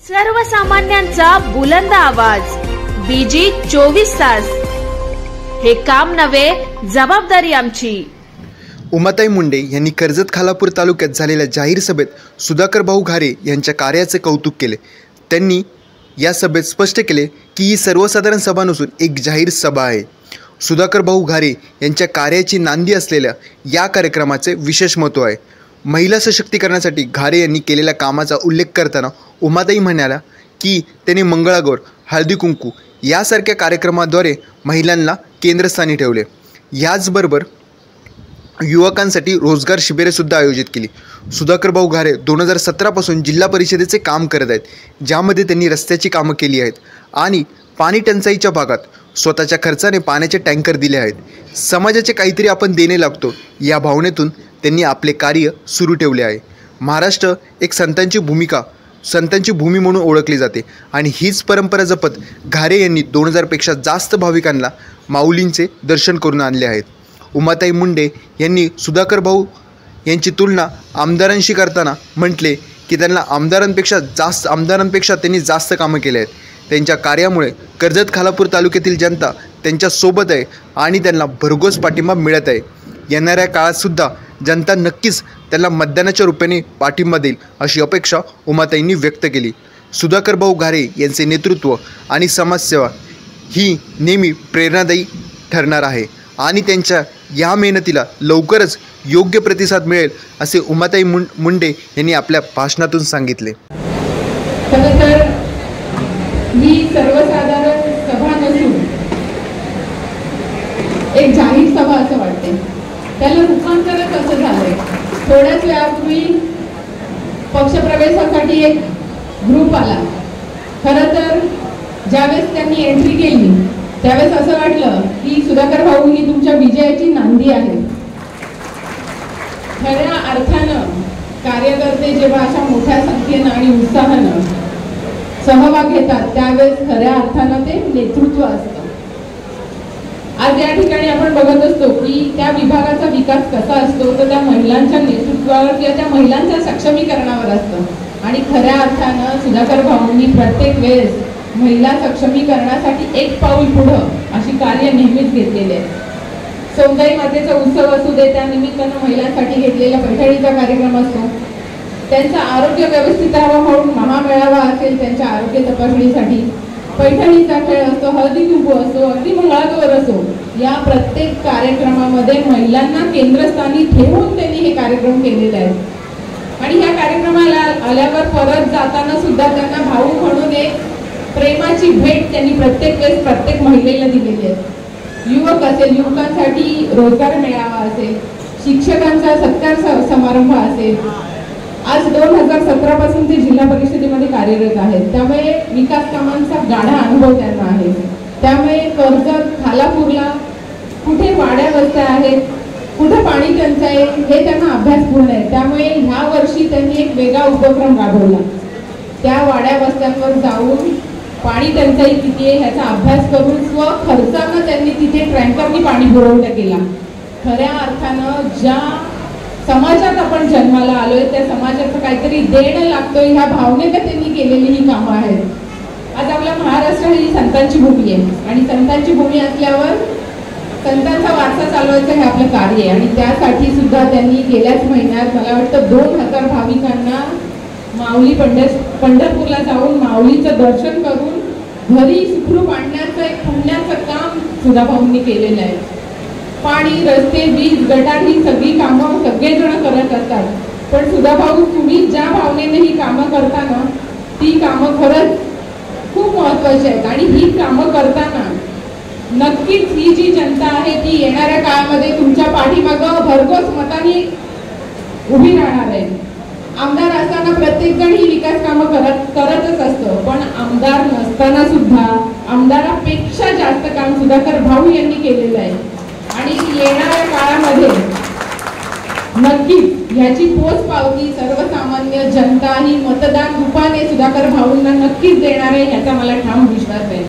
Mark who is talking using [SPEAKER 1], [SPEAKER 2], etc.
[SPEAKER 1] सर्वसामान्यांचा बुलंद आवाज, बीजी 24 तास. हे काम नव्हे, जबाबदारी आमची.
[SPEAKER 2] उमाताई मुंडे यांनी कर्जत खालापूर तालुक्यात झालेल्या जाहीर सभेत सुधाकर भाऊ घारे यांच्या कार्याचे कौतुक केले. त्यांनी या सभेत स्पष्ट केले की ही सर्वसाधारण सभा नसून एक जाहीर सभा आहे. सुधाकर भाऊ घारे यांच्या कार्याची नांदी असलेल्या या कार्यक्रमाचे विशेष महत्त्व आहे. महिला सशक्तीकरणासाठी घारे यांनी केलेल्या कामाचा उल्लेख करताना उमाताई म्हणाल्या की त्यांनी मंगळागौर, हळदी कुंकू यासारख्या कार्यक्रमाद्वारे महिलांना केंद्रस्थानी ठेवले. याचबरोबर युवकांसाठी रोजगार शिबिरेसुद्धा आयोजित केली. सुधाकर भाऊ घारे 2017 पासून जिल्हा परिषदेचे काम करत आहेत, ज्यामध्ये त्यांनी रस्त्याची कामं केली आहेत आणि पाणी टंचाईच्या भागात स्वतःच्या खर्चाने पाण्याचे टँकर दिले आहेत. समाजाचे काहीतरी आपण देणे लागतो या भावनेतून त्यांनी आपले कार्य सुरू ठेवले आहे. महाराष्ट्र एक संतांची भूमी म्हणून ओळखली जाते आणि हीच परंपरा जपत घारे यांनी 2000 पेक्षा जास्त भाविकांना माऊलींचे दर्शन करून आणले आहेत. उमाताई मुंडे यांनी सुधाकर भाऊ यांची तुलना आमदारांशी करताना म्हटले की त्यांना आमदारांपेक्षा त्यांनी जास्त कामं केले आहेत. त्यांच्या कार्यामुळे कर्जत खालापूर तालुक्यातील जनता त्यांच्यासोबत आहे आणि त्यांना भरघोस पाठिंबा मिळत आहे. येणाऱ्या काळातसुद्धा जनता नक्कीच त्यांना मतदानाच्या रूपाने पाठिंबा देईल अशी अपेक्षा उमाताईंनी व्यक्त केली. सुधाकर भाऊ घारे यांचे नेतृत्व आणि समाजसेवा ही नेहमी प्रेरणादायी ठरणार आहे आणि त्यांच्या या मेहनतीला लवकरच योग्य प्रतिसाद मिळेल असे उमाताई मुंडे यांनी आपल्या भाषणातून सांगितले.
[SPEAKER 3] ही सर्वसाधारण सभा नसून एक जाहीर सभा असं वाटते. त्याला रूपांतरच असं झालंय. थोड्याच वेळापूर्वी पक्षप्रवेशासाठी एक ग्रुप आला. खरं तर ज्यावेळेस त्यांनी एंट्री केली त्यावेळेस असं वाटलं की सुधाकर भाऊ ही तुमच्या विजयाची नांदी आहे. खऱ्या अर्थानं कार्यकर्ते जेव्हा अशा मोठ्या संख्येनं आणि उत्साहानं सहभाग घेतात त्यावेळेस खऱ्या अर्थानं ते नेतृत्व असतं. आज या ठिकाणी आपण बघत असतो की त्या विभागाचा विकास कसा असतो तर त्या महिलांच्या नेतृत्वावर किंवा त्या महिलांच्या सक्षमीकरणावर असतं. आणि खऱ्या अर्थानं सुधाकर भाऊंनी प्रत्येक वेळेस महिला सक्षमीकरणासाठी एक पाऊल पुढं अशी कार्य नेहमीच घेतलेली आहे. सौंदर्य मातेचा उत्सव असू दे, त्या निमित्तानं महिलांसाठी घेतलेला पैठणीचा कार्यक्रम असतो, त्यांचं आरोग्य व्यवस्थित राहावं म्हणून महामेळावा असेल त्यांच्या आरोग्य तपासणीसाठी, पैठणीचा खेळ असतो, हळदी कुंकू असतो, अगदी मंगळागौर असो, या प्रत्येक कार्यक्रमामध्ये महिलांना केंद्रस्थानी ठेवून त्यांनी हे कार्यक्रम केलेले आहेत. आणि ह्या कार्यक्रमाला आल्यावर परत जाताना सुद्धा त्यांना भाऊ म्हणून एक प्रेमाची भेट त्यांनी प्रत्येक वेळेस प्रत्येक महिलेला दिलेली आहे. युवक असेल, युवकांसाठी रोजगार मेळावा असेल, शिक्षकांचा सत्कार समारंभ असेल. आज 2017 पासून ते जिल्हा परिषदेमध्ये कार्यरत आहेत, त्यामुळे विकास कामांचा गाढा अनुभव त्यांना आहे. त्यामुळे कर्जत खालापूरला कुठे वाड्या वस्त्या आहेत, कुठे पाणी टंचाई हे त्यांना अभ्यासपूर्ण आहे. त्यामुळे ह्या वर्षी त्यांनी एक वेगळा उपक्रम राबवला. त्या वाड्या वस्त्यांवर जाऊन पाणी टंचाई किती आहे ह्याचा अभ्यास करून खर्चानं त्यांनी तिथे टँकरनी पाणी पुरवठा केला. खऱ्या अर्थानं ज्या समाजात आपण जन्माला आलोय त्या समाजाचं काहीतरी देणं लागतोय ह्या भावनेने त्यांनी केलेली ही कामं आहेत. आज आपला महाराष्ट्र ही संतांची भूमी आहे आणि संतांची भूमी असल्यावर संतांचा वारसा चालवायचं हे आपलं कार्य आहे. आणि त्यासाठी सुद्धा त्यांनी गेल्याच महिन्यात मला वाटतं 2000 भाविकांना माऊली पंढरपूरला जाऊन माऊलीचं दर्शन करून घरी सुखरूप आणण्याचं एक पुण्याचं काम सुधाभाऊंनी केलेलं आहे. पाणी, रस्ते, वीज, गटार ही सगळी कामं सगळेजण करत असतात, पण सुधाभाऊ तुम्ही ज्या भावनेने ही कामं करताना ती कामं खरंच खूप महत्त्वाची आहेत. आणि ही कामं करताना नक्कीच ही जी जनता आहे ती येणाऱ्या काळामध्ये तुमच्या पाठीमागं भरघोस मताने उभी राहणार आहे. आमदार असताना प्रत्येक जण ही विकास कामं करतच असतं, पण आमदार नसताना सुद्धा आमदारापेक्षा जास्त काम सुधाकर भाऊ यांनी केलेलं आहे. आणि येणाऱ्या काळामध्ये नक्कीच ह्याची पोचपावती सर्वसामान्य जनता ही मतदान रूपाने सुधाकर भाऊंना नक्कीच देणार आहे, ह्याचा मला ठाम विश्वास आहे.